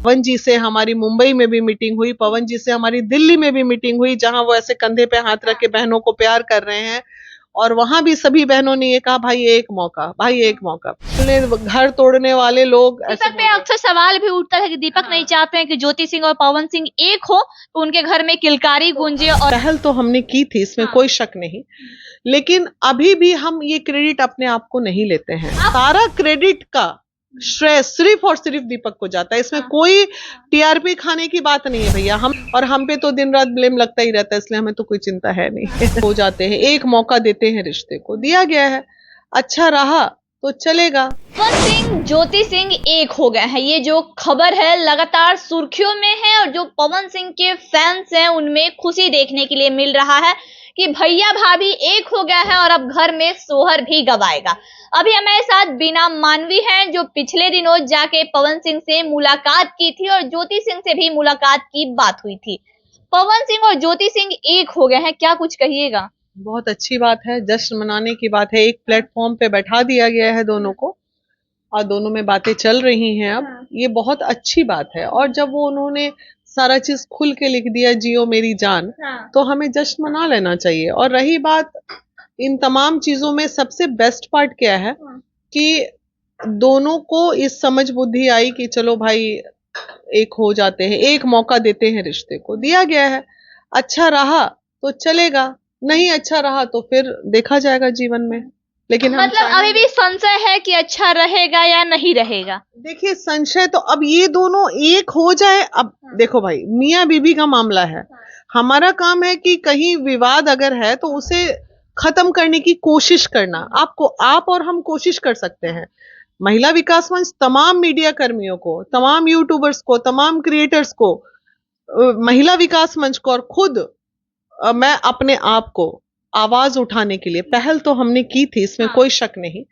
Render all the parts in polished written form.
पवन जी से हमारी मुंबई में भी मीटिंग हुई, पवन जी से हमारी दिल्ली में भी मीटिंग हुई, जहां वो ऐसे कंधे पे हाथ रख के बहनों को प्यार कर रहे हैं। और वहां भी सभी बहनों ने ये कहा, भाई एक मौका, भाई एक मौका। घर तोड़ने वाले लोग दीपक पे अक्सर सवाल भी उठता है कि दीपक नहीं चाहते हैं कि ज्योति सिंह और पवन सिंह एक हो, तो उनके घर में किलकारी गूंजे। और पहल तो हमने की थी, इसमें कोई शक नहीं, लेकिन अभी भी हम ये क्रेडिट अपने आप को नहीं लेते हैं। सारा क्रेडिट का श्रेय सिर्फ और सिर्फ दीपक को जाता है, इसमें कोई टीआरपी खाने की बात नहीं है भैया। हम पे तो दिन रात ब्लेम लगता ही रहता है, इसलिए हमें तो कोई चिंता है नहीं। हो जाते हैं, एक मौका देते हैं, रिश्ते को दिया गया है, अच्छा रहा तो चलेगा। पवन सिंह ज्योति सिंह एक हो गए हैं, ये जो खबर है लगातार सुर्खियों में है। और जो पवन सिंह के फैंस हैं उनमें खुशी देखने के लिए मिल रहा है कि भैया भाभी एक हो गया है और अब घर में सोहर भी गवाएगा। अभी हमारे साथ बीना मानवी हैं, जो पिछले दिनों जाके पवन सिंह से मुलाकात की थी और ज्योति सिंह से भी मुलाकात की बात हुई थी। पवन सिंह और ज्योति सिंह एक हो गए हैं, क्या कुछ कहिएगा? बहुत अच्छी बात है, जश्न मनाने की बात है। एक प्लेटफॉर्म पे बैठा दिया गया है दोनों को और दोनों में बातें चल रही हैं अब, ये बहुत अच्छी बात है। और जब वो उन्होंने सारा चीज खुल के लिख दिया, जियो मेरी जान, तो हमें जश्न मना लेना चाहिए। और रही बात इन तमाम चीजों में, सबसे बेस्ट पार्ट क्या है कि दोनों को इस समझ बुद्धि आई कि चलो भाई एक हो जाते हैं, एक मौका देते हैं, रिश्ते को दिया गया है, अच्छा रहा तो चलेगा, नहीं अच्छा रहा तो फिर देखा जाएगा जीवन में। लेकिन मतलब अभी भी संशय है कि अच्छा रहेगा या नहीं रहेगा? देखिए, संशय तो अब ये दोनों एक हो जाए। अब देखो भाई, मियाँ बीबी का मामला है, हमारा काम है कि कहीं विवाद अगर है तो उसे खत्म करने की कोशिश करना। आप और हम कोशिश कर सकते हैं। महिला विकास मंच तमाम मीडिया कर्मियों को, तमाम यूट्यूबर्स को, तमाम क्रिएटर्स को, महिला विकास मंच को और खुद मैं अपने आप को आवाज उठाने के लिए पहल तो हमने की थी, इसमें कोई शक नहीं,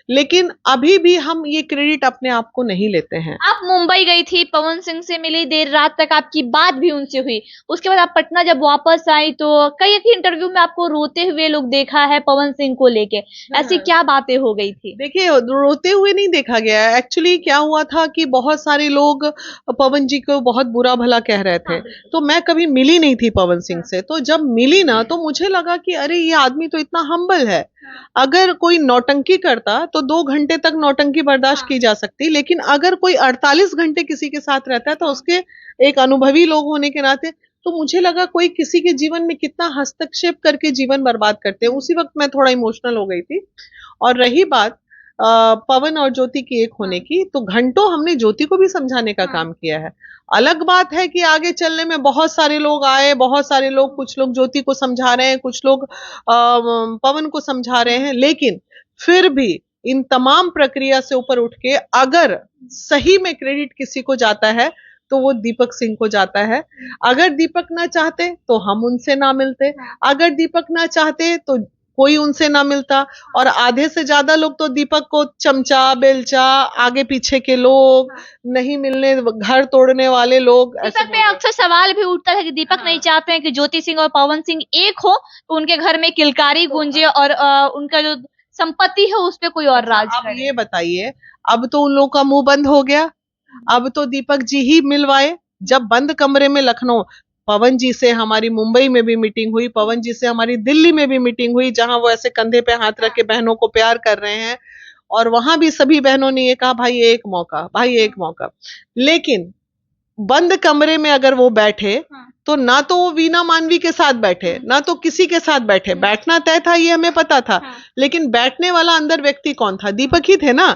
लेकिन अभी भी हम ये क्रेडिट अपने आप को नहीं लेते हैं। आप मुंबई गई थी, पवन सिंह से मिली, देर रात तक आपकी बात भी उनसे हुई, उसके बाद आप पटना जब वापस आई तो कई एक इंटरव्यू में आपको रोते हुए लोग देखा है पवन सिंह को लेके, ऐसी क्या बातें हो गई थी? देखिए, रोते हुए नहीं देखा गया है। एक्चुअली क्या हुआ था कि बहुत सारे लोग पवन जी को बहुत बुरा भला कह रहे थे, तो मैं कभी मिली नहीं थी पवन सिंह से। तो जब मिली ना, तो मुझे लगा कि अरे ये आदमी तो इतना हम्बल है, अगर कोई नौटंकी करता तो 2 घंटे तक नौटंकी बर्दाश्त की जा सकती, लेकिन अगर कोई 48 घंटे किसी के साथ रहता है तो उसके एक अनुभवी लोग होने के नाते तो मुझे लगा कोई किसी के जीवन में कितना हस्तक्षेप करके जीवन बर्बाद करते हैं। उसी वक्त मैं थोड़ा इमोशनल हो गई थी। और रही बात पवन और ज्योति की एक होने की, तो घंटों हमने ज्योति को भी समझाने का काम किया है। अलग बात है कि आगे चलने में बहुत सारे लोग आए, बहुत सारे लोग, कुछ लोग ज्योति को समझा रहे हैं, कुछ लोग पवन को समझा रहे हैं, लेकिन फिर भी इन तमाम प्रक्रिया से ऊपर उठ के अगर सही में क्रेडिट किसी को जाता है तो वो दीपक सिंह को जाता है। अगर दीपक ना चाहते तो हम उनसे ना मिलते, अगर दीपक ना चाहते तो कोई उनसे ना मिलता। और आधे से ज्यादा लोग तो दीपक को चमचा बेलचा, आगे पीछे के लोग, नहीं मिलने, घर तोड़ने वाले लोग। दीपक पे अक्सर सवाल भी उठता है कि दीपक नहीं चाहते हैं कि ज्योति सिंह और पवन सिंह एक हो, तो उनके घर में किलकारी गूंजे और उनका जो संपत्ति है उस पे कोई और राज अब ये बताइए, अब तो उन लोगों का मुंह बंद हो गया, अब तो दीपक जी ही मिलवाए। जब बंद कमरे में लखनऊ, पवन जी से हमारी मुंबई में भी मीटिंग हुई, पवन जी से हमारी दिल्ली में भी मीटिंग हुई, जहां वो ऐसे कंधे पे हाथ रख के बहनों को प्यार कर रहे हैं। और वहां भी सभी बहनों ने ये कहा, भाई एक मौका, भाई एक मौका। लेकिन बंद कमरे में अगर वो बैठे तो ना तो वो वीना मानवी के साथ बैठे, ना तो किसी के साथ बैठे। बैठना तय था, ये हमें पता था, लेकिन बैठने वाला अंदर व्यक्ति कौन था? दीपक ही थे ना।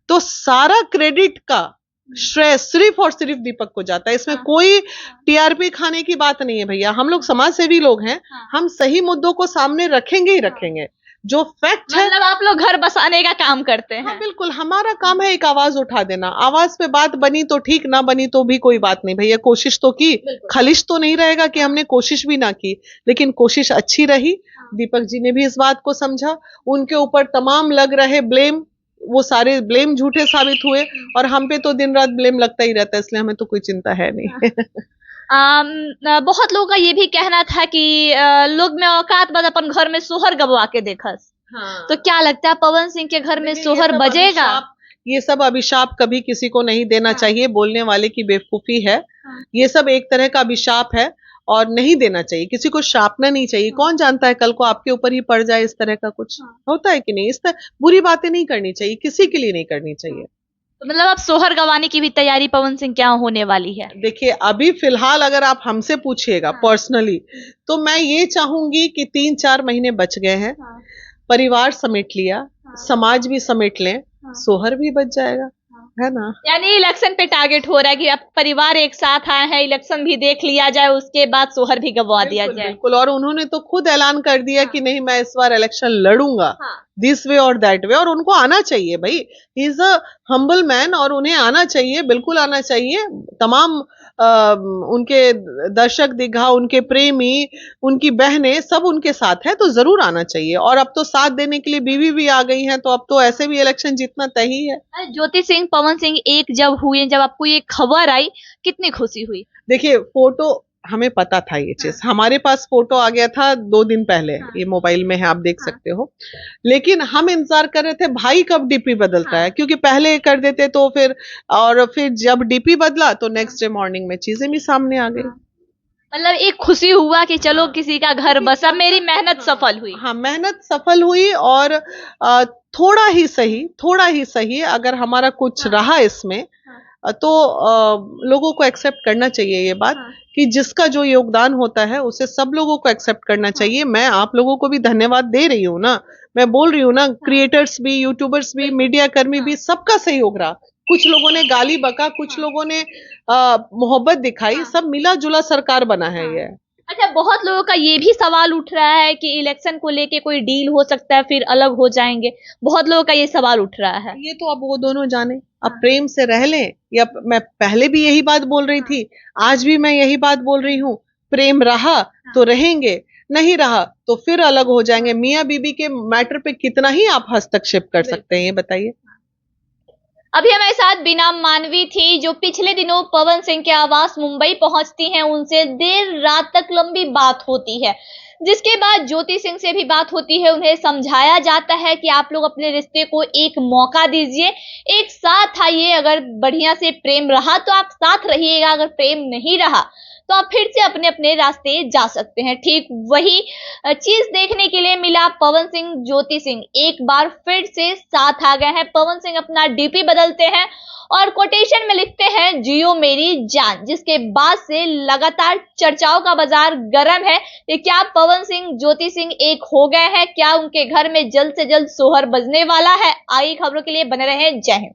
तो सारा क्रेडिट का श्रेय सिर्फ और सिर्फ दीपक को जाता है, इसमें कोई टीआरपी खाने की बात नहीं है भैया। हम लोग समाज सेवी लोग हैं, हम सही मुद्दों को सामने रखेंगे ही रखेंगे। जो फैक्ट है, मतलब आप लोग घर बसाने का काम करते हैं। हाँ बिल्कुल, हमारा काम है एक आवाज उठा देना। आवाज पे बात बनी तो ठीक, ना बनी तो भी कोई बात नहीं भैया, कोशिश तो की। खलिश तो नहीं रहेगा कि हमने कोशिश भी ना की, लेकिन कोशिश अच्छी रही। दीपक जी ने भी इस बात को समझा, उनके ऊपर तमाम लग रहे ब्लेम, वो सारे ब्लेम झूठे साबित हुए। और हम पे तो दिन रात ब्लेम लगता ही रहता है, इसलिए हमें तो कोई चिंता है नहीं। बहुत लोगों का ये भी कहना था कि लोग में औकात बाद अपन घर में सोहर गबवा के देखस। तो क्या लगता है पवन सिंह के घर में सोहर बजेगा? ये सब अभिशाप कभी किसी को नहीं देना चाहिए, बोलने वाले की बेवकूफी है। ये सब एक तरह का अभिशाप है और नहीं देना चाहिए, किसी को शापना नहीं चाहिए। कौन जानता है कल को आपके ऊपर ही पड़ जाए इस तरह का कुछ, होता है कि नहीं। इस तरह बुरी बातें नहीं करनी चाहिए, किसी के लिए नहीं करनी चाहिए। तो मतलब अब सोहर गंवाने की भी तैयारी पवन सिंह क्या होने वाली है? देखिए अभी फिलहाल अगर आप हमसे पूछिएगा पर्सनली, तो मैं ये चाहूंगी कि 3-4 महीने बच गए हैं, परिवार समेट लिया, समाज भी समेट लें, सोहर भी बच जाएगा, है ना। यानी इलेक्शन पे टारगेट हो रहा है कि अब परिवार एक साथ आए हैं, इलेक्शन भी देख लिया जाए, उसके बाद सोहर भी गंवा दिया जाए। बिल्कुल, और उन्होंने तो खुद ऐलान कर दिया कि नहीं मैं इस बार इलेक्शन लड़ूंगा, दिस वे और दैट वे। और उनको आना चाहिए भाई, he is a humble man और उन्हें आना चाहिए, बिल्कुल आना चाहिए। तमाम उनके दर्शक दीर्घा, उनके प्रेमी, उनकी बहनें सब उनके साथ है, तो जरूर आना चाहिए। और अब तो साथ देने के लिए बीवी भी आ गई हैं, तो अब तो ऐसे भी इलेक्शन जीतना तय ही है। ज्योति सिंह पवन सिंह एक जब हुए, जब आपको ये खबर आई, कितनी खुशी हुई? देखिए फोटो हमें पता था, ये चीज हमारे पास फोटो आ गया था 2 दिन पहले, ये मोबाइल में है आप देख सकते हो। लेकिन हम इंतजार कर रहे थे भाई कब डीपी बदलता है, क्योंकि पहले कर देते तो फिर जब डीपी बदला तो नेक्स्ट डे मॉर्निंग में चीजें भी सामने आ गई। मतलब एक खुशी हुआ कि चलो किसी का घर बसा, मेरी मेहनत सफल हुई। हाँ, मेहनत सफल हुई। और थोड़ा ही सही अगर हमारा कुछ रहा इसमें, तो लोगों को एक्सेप्ट करना चाहिए ये बात, कि जिसका जो योगदान होता है उसे सब लोगों को एक्सेप्ट करना चाहिए। मैं आप लोगों को भी धन्यवाद दे रही हूँ ना, मैं बोल रही हूँ ना, क्रिएटर्स भी, यूट्यूबर्स भी, मीडिया कर्मी भी, सबका सहयोग रहा। कुछ लोगों ने गाली बका, कुछ लोगों ने मोहब्बत दिखाई, सब मिला जुला सरकार बना है ये। अच्छा, बहुत लोगों का ये भी सवाल उठ रहा है कि इलेक्शन को लेके कोई डील हो सकता है, फिर अलग हो जाएंगे। बहुत लोगों का ये सवाल उठ रहा है। ये तो अब वो दोनों जाने, अब प्रेम से रह लें, या मैं पहले भी यही बात बोल रही थी, आज भी मैं यही बात बोल रही हूँ, प्रेम रहा तो रहेंगे, नहीं रहा तो फिर अलग हो जाएंगे। मियाँ बीबी के मैटर पे कितना ही आप हस्तक्षेप कर सकते हैं, ये बताइए। अभी हमारे साथ बीना मानवी थी, जो पिछले दिनों पवन सिंह के आवास मुंबई पहुंचती हैं, उनसे देर रात तक लंबी बात होती है, जिसके बाद ज्योति सिंह से भी बात होती है। उन्हें समझाया जाता है कि आप लोग अपने रिश्ते को एक मौका दीजिए, एक साथ आइए, अगर बढ़िया से प्रेम रहा तो आप साथ रहिएगा, अगर प्रेम नहीं रहा तो आप फिर से अपने अपने रास्ते जा सकते हैं। ठीक वही चीज देखने के लिए मिला। पवन सिंह ज्योति सिंह एक बार फिर से साथ आ गए हैं। पवन सिंह अपना डीपी बदलते हैं और कोटेशन में लिखते हैं जियो मेरी जान, जिसके बाद से लगातार चर्चाओं का बाजार गर्म है कि क्या पवन सिंह ज्योति सिंह एक हो गए हैं, क्या उनके घर में जल्द से जल्द सोहर बजने वाला है। आई खबरों के लिए बने रहें। जय हिंद।